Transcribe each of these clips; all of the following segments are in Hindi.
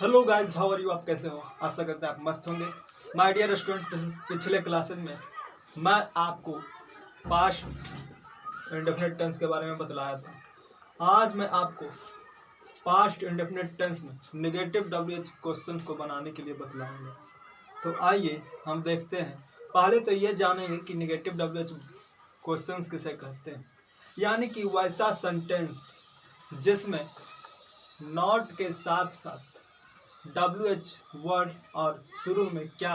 Hello guys, how are you. आप कैसे हो? आशा करते हैं आप मस्त होंगे। माय डियर स्टूडेंट्स, पिछले क्लासेस में मैं आपको पास्ट इंडेफिनिट टेंस के बारे में बतलाया था। आज मैं आपको पास्ट इंडेफिनिट टेंस में नेगेटिव डब्ल्यूएच क्वेश्चंस को बनाने के लिए बतलाऊंगा। तो आइए हम देखते हैं। पहले तो ये जानेंगे कि नेगेटिव डब्ल्यूएच क्वेश्चंस किसे कहते हैं, यानी कि वैसा सेंटेंस जिसमें नॉट के साथ साथ WH वर्ड और शुरू में क्या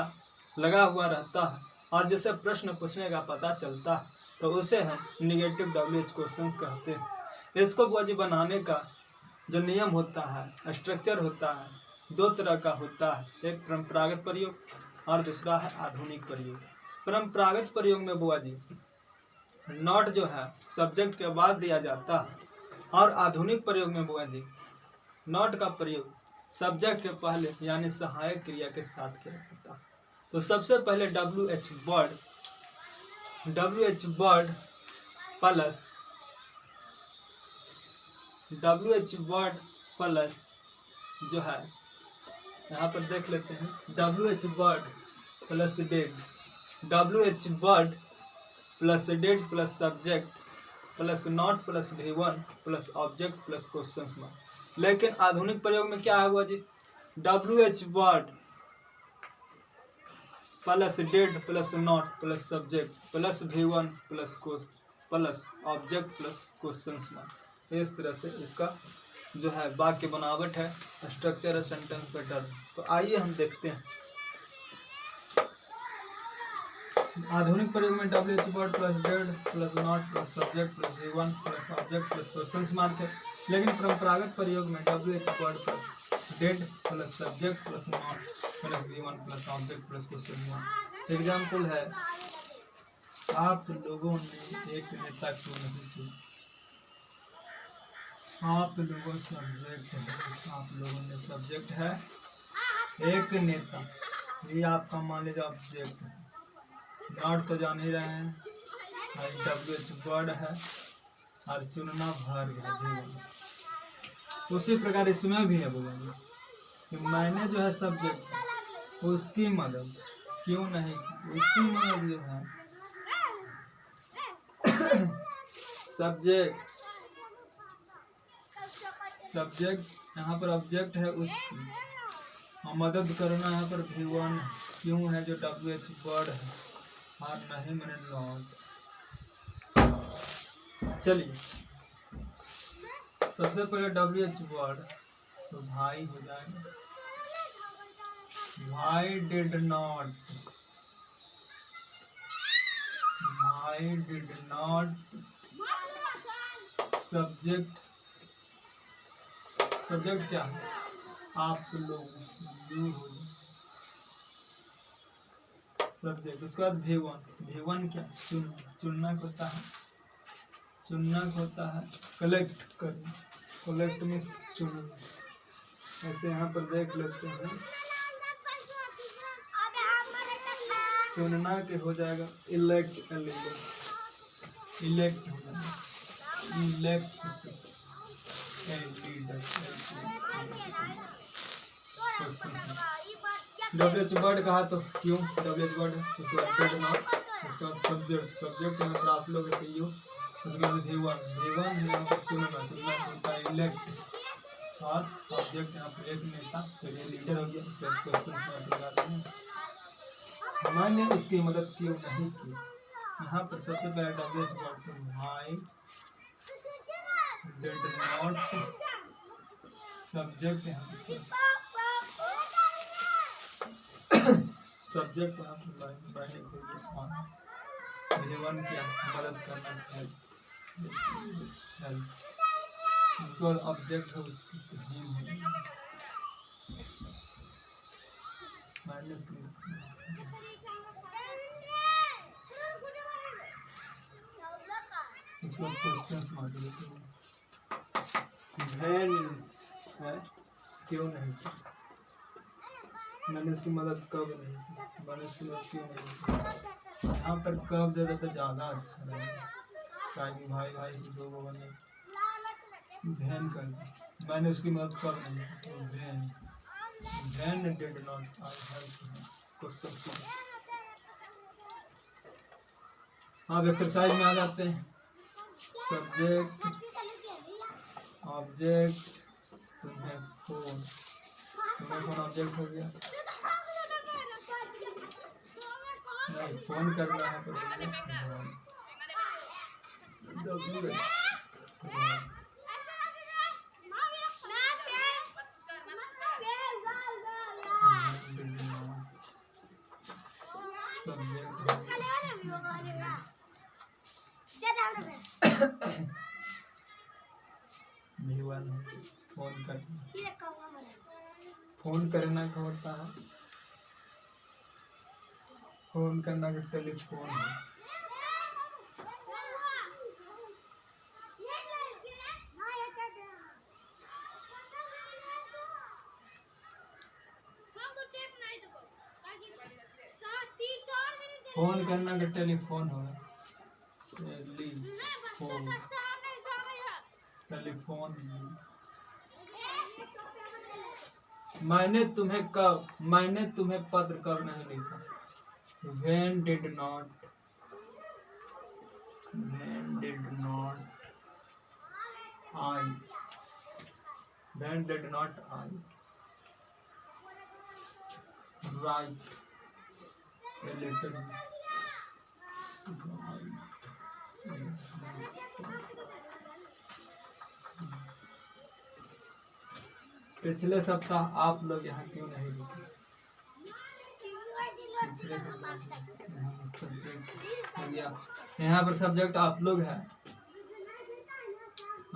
लगा हुआ रहता है और जिसे प्रश्न पूछने का पता चलता है, तो उसे हम निगेटिव WH क्वेश्चंस कहते हैं। इसको बुआजी बनाने का जो नियम होता है, स्ट्रक्चर होता है, दो तरह का होता है। एक परंपरागत प्रयोग और दूसरा है आधुनिक प्रयोग। परंपरागत प्रयोग में बुआजी नॉट जो है सब्जेक्ट के बाद दिया जाता है और आधुनिक प्रयोग में बुआजी नॉट का प्रयोग सब्जेक्ट के पहले यानी सहायक क्रिया के साथ किया जाता है। तो सबसे पहले WH वर्ड प्लस जो है यहाँ पर देख लेते हैं। WH word plus dead plus subject plus not plus V1 plus object plus question mark. लेकिन आधुनिक प्रयोग में क्या है हुआ जी? WH word plus dead plus not plus subject plus V1 plus object plus question mark. इस तरह से इसका जो है वाक्य बनावट है, स्ट्रक्चर है, सेंटेंस पैटर्न। तो आइए हम देखते हैं। आधुनिक प्रयोग में WH word plus dead plus not plus subject plus V1 plus object plus question mark है। लेकिन परंपरागत प्रयोग में WH word plus dead plus subject plus not plus V1 plus object plus question mark. Example है, आप लोगों ने एक नेता क्यों नहीं चुना? आप लोगों सब्जेक्ट है, आप लोगों ने सब्जेक्ट है, एक नेता ये आपका मान लीजिए ऑब्जेक्ट है। नॉट तो जान ही रहे हैं, WH वर्ड है और चुनना वर्ग है। उसी प्रकार इसमें भी है बोलेंगे कि मैंने जो है सब्जेक्ट उसकी मदद क्यों नहीं की। उसकी मदद जो है सब्जेक्ट यहाँ पर ऑब्जेक्ट है उसकी, और मदद करना यहाँ पर V1 क्यों है जो WH वर्ड है और नहीं मैंने नॉट। चलिए सबसे पहले WH वर्ड तो भाई हो जाएगा। भाई डिड नॉट सब्जेक्ट क्या है? आप लोग सब्जेक्ट। उसके बाद V1 क्या? चुनना होता है कलेक्ट करना। कलेक्ट में चुनना। ऐसे यहाँ पर देख लेते हैं, चुनना के हो जाएगा इलेक्ट हो जाएगा। WH वर्ड कहा तो क्यों WH वर्ड है। उसके बाद डेड नॉट, उसके बाद सब्जेक्ट यहाँ पर आप लोग क्यों, उसके बाद V1 यहाँ पर चुनना होता है इलेक्ट, और सब्जेक्ट यहाँ पर एक नेता चलिए लीडर हो गया। उसके बाद क्वेश्चन मैंने इसकी मदद क्यों नहीं की। यहाँ पर सबसे पहले WH वर्ड तो भाई डिड नॉट सब्जेक्ट यहाँ पर सब्जेक्ट यहाँ पर मैंने V1 क्या मदद करना है, ऑब्जेक्ट है उसकी माइनस इसको क्वेश्चन मार देते हैं। क्यों नहीं की मैंने इसकी मदद कब नहीं की, मैंने इसकी मदद क्यों नहीं की। यहाँ पर कब दे देते ज़्यादा अच्छा रहेगा। भाई से दो बने वैन कर दी, मैंने उसकी मदद कब नहीं की तो वैन। When did not I help question. अब एक्सरसाइज में आ जाते हैं। सब्जेक्ट ऑब्जेक्ट तुम्हें फोन ऑब्जेक्ट हो गया। नहीं, फोन करना है तो फोन करना क्या होता है? फोन करना का टेलीफोन है। फोन करना का टेलीफोन होगा। टेलीफोन। मैंने तुम्हें पत्र कब नहीं लिखा। When did not I write a letter? पिछले सप्ताह आप लोग यहाँ क्यों नहीं रुके? यहाँ पर सब्जेक्ट आप लोग है।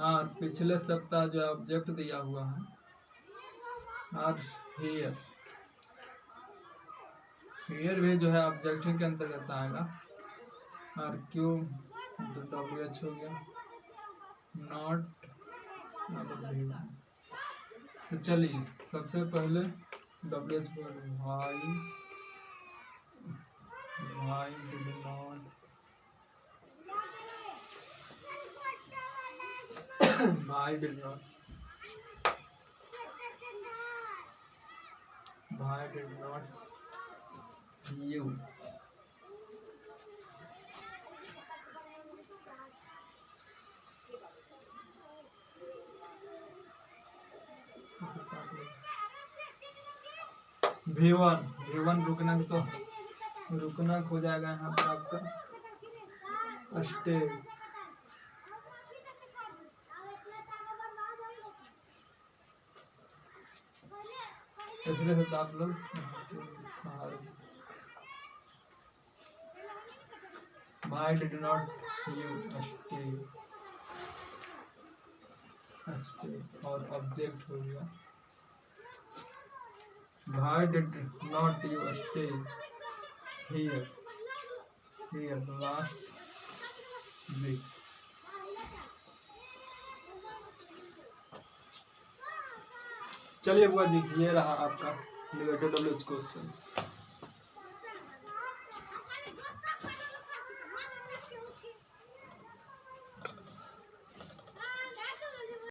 और पिछले सप्ताह जो ऑब्जेक्ट दिया हुआ है और हियर भी जो है ऑब्जेक्ट के अंतर्गत आएगा। और क्यों WH हो गया नॉट। तो चलिए सबसे पहले WH why did not you V1 रुकना हो जाएगा यहाँ पर आपका स्टे। तो आप लोग why did not you stay और ऑब्जेक्ट हो गया। Why did not you stay here last week? चलिए बुआ जी, ये रहा आपका WH क्वेश्चन।